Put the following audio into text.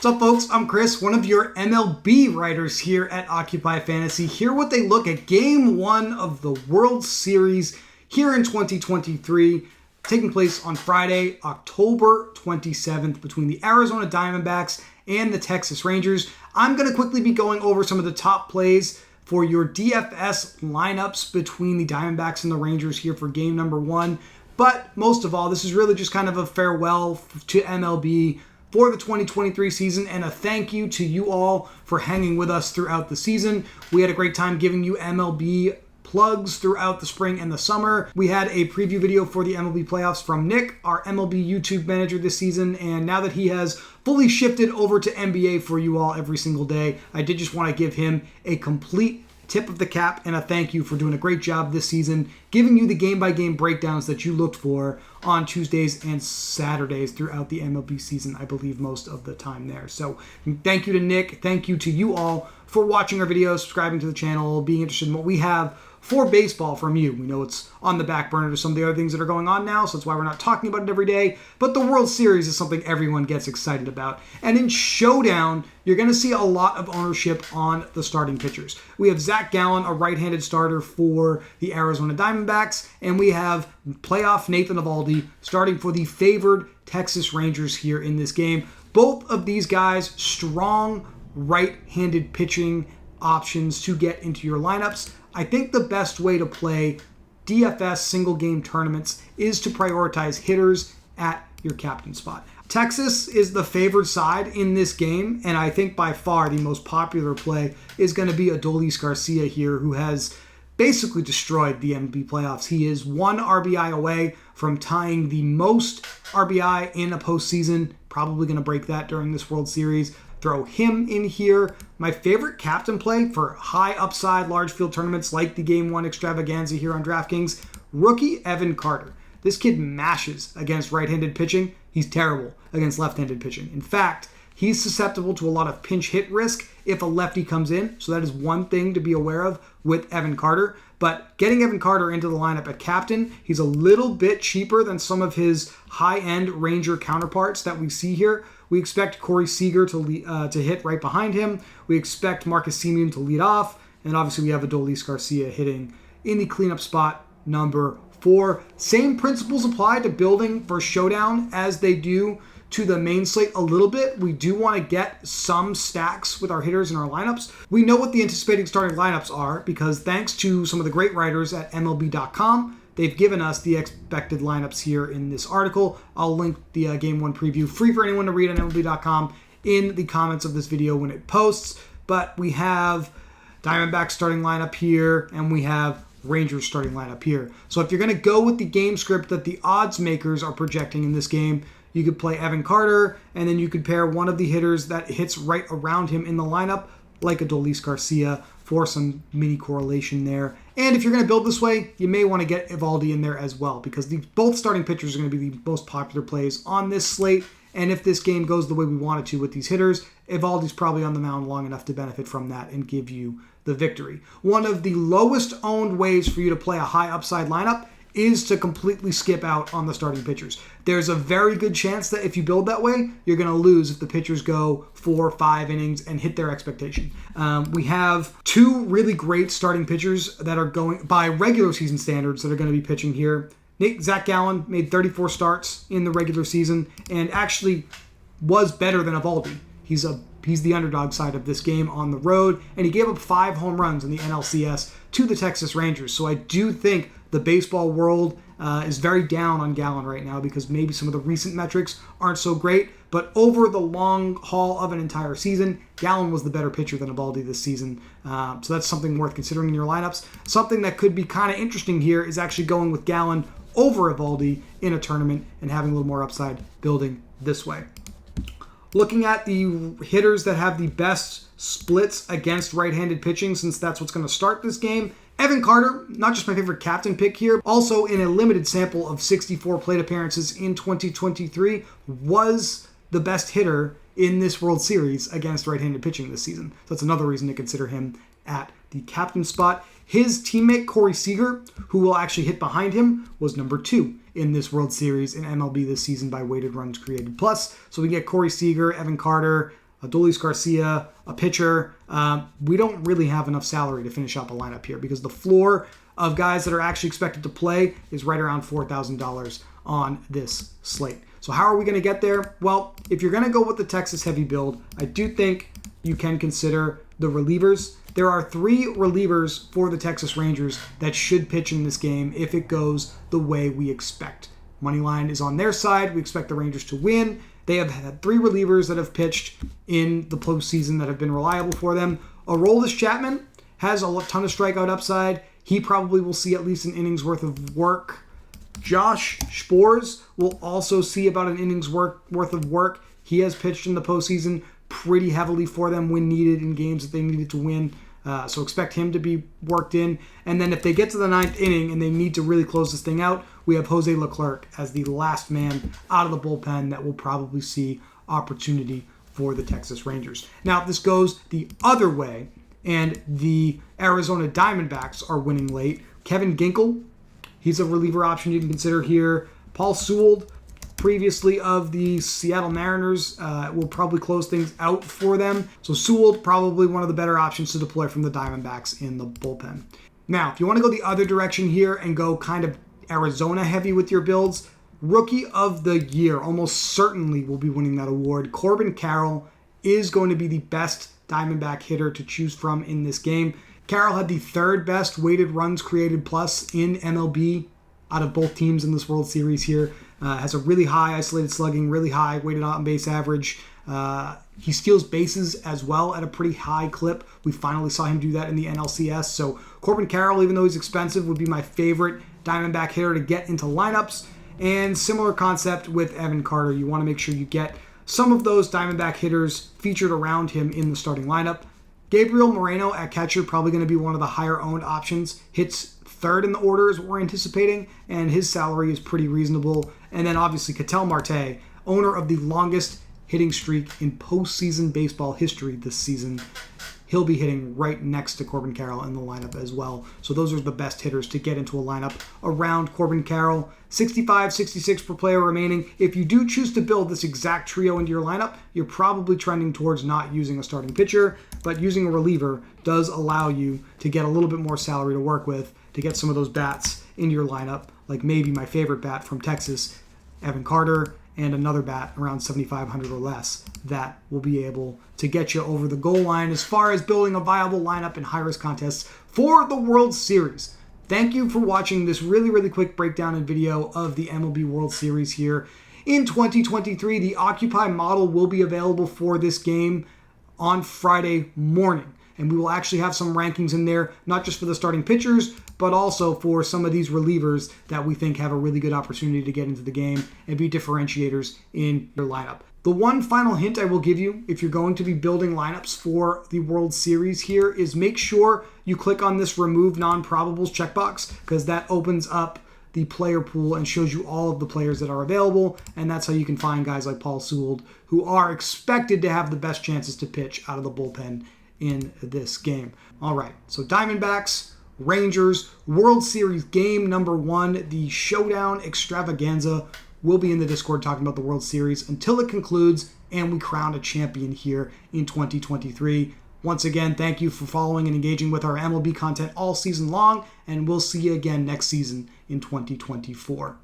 What's up, folks? I'm Chris, one of your MLB writers here at Occupy Fantasy. Here what they look at Game 1 of the World Series here in 2023, taking place on Friday, October 27th, between the Arizona Diamondbacks and the Texas Rangers. I'm going to quickly be going over some of the top plays for your DFS lineups between the Diamondbacks and the Rangers here for game number 1. But most of all, this is really just kind of a farewell to MLB for the 2023 season and a thank you to you all for hanging with us throughout the season. We had a great time giving you MLB plugs throughout the spring and the summer. We had a preview video for the MLB playoffs from Nick, our MLB YouTube manager this season, and now that he has fully shifted over to NBA for you all every single day, I did just want to give him a complete tip of the cap and a thank you for doing a great job this season, giving you the game-by-game breakdowns that you looked for on Tuesdays and Saturdays throughout the MLB season, I believe most of the time there. So thank you to Nick, thank you to you all for watching our videos, subscribing to the channel, being interested in what we have for baseball from you. We know it's on the back burner to some of the other things that are going on now, so that's why we're not talking about it every day. But the World Series is something everyone gets excited about. And in Showdown, you're going to see a lot of ownership on the starting pitchers. We have Zach Gallen, a right-handed starter for the Arizona Diamondbacks, and we have playoff Nathan Eovaldi starting for the favored Texas Rangers here in this game. Both of these guys, strong right-handed pitching options to get into your lineups. I think the best way to play DFS single game tournaments is to prioritize hitters at your captain spot. Texas is the favored side in this game, and I think by far the most popular play is going to be Adolis Garcia here, who has basically destroyed the MLB playoffs. He is 1 RBI away from tying the most RBI in a postseason, probably going to break that during this World Series. Throw him in here. My favorite captain play for high upside large field tournaments like the Game 1 extravaganza here on DraftKings, rookie Evan Carter. This kid mashes against right-handed pitching. He's terrible against left-handed pitching. In fact, he's susceptible to a lot of pinch hit risk if a lefty comes in. So that is one thing to be aware of with Evan Carter. But getting Evan Carter into the lineup at captain, he's a little bit cheaper than some of his high-end Ranger counterparts that we see here. We expect Corey Seager to hit right behind him. We expect Marcus Semien to lead off. And obviously we have Adolis Garcia hitting in the cleanup spot number 4. Same principles apply to building for Showdown as they do to the main slate a little bit. We do want to get some stacks with our hitters in our lineups. We know what the anticipated starting lineups are because thanks to some of the great writers at MLB.com, they've given us the expected lineups here in this article. I'll link the Game 1 preview, free for anyone to read on MLB.com, in the comments of this video when it posts. But we have Diamondback starting lineup here, and we have Rangers starting lineup here. So if you're going to go with the game script that the odds makers are projecting in this game, you could play Evan Carter, and then you could pair one of the hitters that hits right around him in the lineup, like Adolis Garcia, for some mini correlation there. And if you're going to build this way, you may want to get Eovaldi in there as well, because both starting pitchers are going to be the most popular plays on this slate. And if this game goes the way we want it to with these hitters, Eovaldi's probably on the mound long enough to benefit from that and give you the victory. One of the lowest owned ways for you to play a high upside lineup is to completely skip out on the starting pitchers. There's a very good chance that if you build that way, you're going to lose if the pitchers go 4 or 5 innings and hit their expectation. We have 2 really great starting pitchers that are going by regular season standards that are going to be pitching here. Zach Gallen made 34 starts in the regular season and actually was better than Eovaldi. He's the underdog side of this game on the road, and he gave up 5 home runs in the NLCS to the Texas Rangers. So I do think the baseball world is very down on Gallen right now because maybe some of the recent metrics aren't so great. But over the long haul of an entire season, Gallen was the better pitcher than Eovaldi this season. So that's something worth considering in your lineups. Something that could be kind of interesting here is actually going with Gallen over Eovaldi in a tournament and having a little more upside building this way. Looking at the hitters that have the best splits against right-handed pitching, since that's what's going to start this game, Evan Carter, not just my favorite captain pick here, also in a limited sample of 64 plate appearances in 2023, was the best hitter in this World Series against right-handed pitching this season. So that's another reason to consider him at the captain spot. His teammate, Corey Seager, who will actually hit behind him, was number 2 in this World Series in MLB this season by weighted runs created plus. So we get Corey Seager, Evan Carter, Adolis Garcia, a pitcher. We don't really have enough salary to finish out the lineup here because the floor of guys that are actually expected to play is right around $4,000 on this slate. So how are we going to get there? Well, if you're going to go with the Texas heavy build, I do think you can consider the relievers. There are 3 relievers for the Texas Rangers that should pitch in this game if it goes the way we expect. Moneyline is on their side. We expect the Rangers to win. They have had 3 relievers that have pitched in the postseason that have been reliable for them. Aroldis Chapman has a ton of strikeout upside. He probably will see at least an inning's worth of work. Josh Sborz will also see about an inning's worth of work. He has pitched in the postseason pretty heavily for them when needed in games that they needed to win. So expect him to be worked in. And then if they get to the 9th inning and they need to really close this thing out, we have Jose Leclerc as the last man out of the bullpen that will probably see opportunity for the Texas Rangers. Now, if this goes the other way and the Arizona Diamondbacks are winning late, Kevin Ginkel, he's a reliever option you can consider here. Paul Sewald, previously of the Seattle Mariners, will probably close things out for them. So Sewald, probably one of the better options to deploy from the Diamondbacks in the bullpen. Now, if you want to go the other direction here and go kind of Arizona heavy with your builds, Rookie of the Year almost certainly will be winning that award. Corbin Carroll is going to be the best Diamondback hitter to choose from in this game. Carroll had the 3rd best weighted runs created plus in MLB out of both teams in this World Series here. Has a really high isolated slugging, really high weighted on base average. He steals bases as well at a pretty high clip. We finally saw him do that in the NLCS. So Corbin Carroll, even though he's expensive, would be my favorite Diamondback hitter to get into lineups. And similar concept with Evan Carter. You want to make sure you get some of those Diamondback hitters featured around him in the starting lineup. Gabriel Moreno at catcher, probably going to be one of the higher owned options. Hits 3rd in the order is what we're anticipating, and his salary is pretty reasonable. And then obviously Ketel Marte, owner of the longest hitting streak in postseason baseball history this season. He'll be hitting right next to Corbin Carroll in the lineup as well. So those are the best hitters to get into a lineup around Corbin Carroll. 65, 66 per player remaining. If you do choose to build this exact trio into your lineup, you're probably trending towards not using a starting pitcher, but using a reliever does allow you to get a little bit more salary to work with to get some of those bats into your lineup, like maybe my favorite bat from Texas, Evan Carter, and another bat around 7,500 or less that will be able to get you over the goal line as far as building a viable lineup in high-risk contests for the World Series. Thank you for watching this really, really quick breakdown and video of the MLB World Series here. In 2023, the Occupy model will be available for this game on Friday morning. And we will actually have some rankings in there, not just for the starting pitchers, but also for some of these relievers that we think have a really good opportunity to get into the game and be differentiators in your lineup. The one final hint I will give you if you're going to be building lineups for the World Series here is make sure you click on this Remove Non-Probables checkbox, because that opens up the player pool and shows you all of the players that are available, and that's how you can find guys like Paul Sewald who are expected to have the best chances to pitch out of the bullpen in this game. All right, so Diamondbacks, Rangers, World Series game number 1, the Showdown Extravaganza. We'll be in the Discord talking about the World Series until it concludes and we crown a champion here in 2023. Once again, thank you for following and engaging with our MLB content all season long, and we'll see you again next season in 2024.